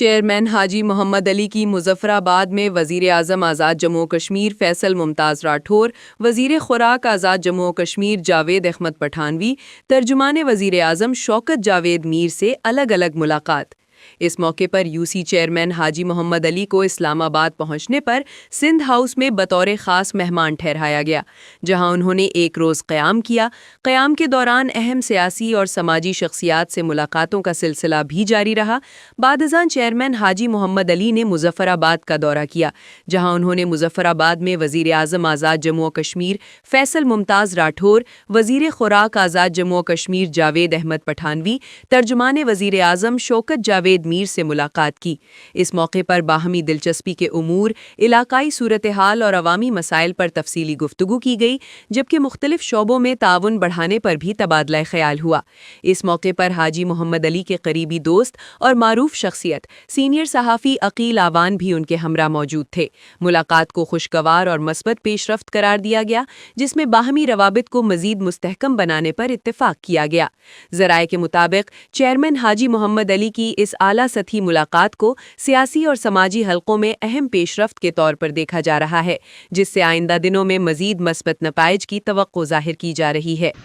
Chairman حاجی محمد علی کی مظفر آباد میں وزیر اعظم آزاد جموں و کشمیر فیصل ممتاز راٹھور، وزیر خوراک آزاد جموں و کشمیر جاوید احمد پٹھانوی، ترجمان وزیر اعظم شوکت جاوید میر سے الگ الگ ملاقات۔ اس موقع پر یوسی چیئرمین حاجی محمد علی کو اسلام آباد پہنچنے پر سندھ ہاؤس میں بطور خاص مہمان ٹھہرایا گیا، جہاں انہوں نے ایک روز قیام کیا۔ قیام کے دوران اہم سیاسی اور سماجی شخصیات سے ملاقاتوں کا سلسلہ بھی جاری رہا۔ بعد ازاں چیئرمین حاجی محمد علی نے مظفر آباد کا دورہ کیا، جہاں انہوں نے مظفر آباد میں وزیر اعظم آزاد جموں و کشمیر فیصل ممتاز راٹھور، وزیر خوراک آزاد جموں و کشمیر جاوید احمد پٹھانوی، ترجمان وزیر اعظم شوکت جاوید میر سے ملاقات کی۔ اس موقع پر باہمی دلچسپی کے امور، علاقائی صورتحال اور عوامی مسائل پر تفصیلی گفتگو کی گئی، جبکہ مختلف شعبوں میں تعاون بڑھانے پر بھی تبادلہ خیال ہوا۔ اس موقع پر حاجی محمد علی کے قریبی دوست اور معروف شخصیت سینئر صحافی عقیل آوان بھی ان کے ہمراہ موجود تھے۔ ملاقات کو خوشگوار اور مثبت پیش رفت قرار دیا گیا، جس میں باہمی روابط کو مزید مستحکم بنانے پر اتفاق کیا گیا۔ ذرائع کے مطابق چیئرمین حاجی محمد علی کی اس اعلیٰ سطحی ملاقات کو سیاسی اور سماجی حلقوں میں اہم پیش رفت کے طور پر دیکھا جا رہا ہے، جس سے آئندہ دنوں میں مزید مثبت نتائج کی توقع ظاہر کی جا رہی ہے۔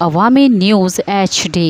عوامی نیوز HD۔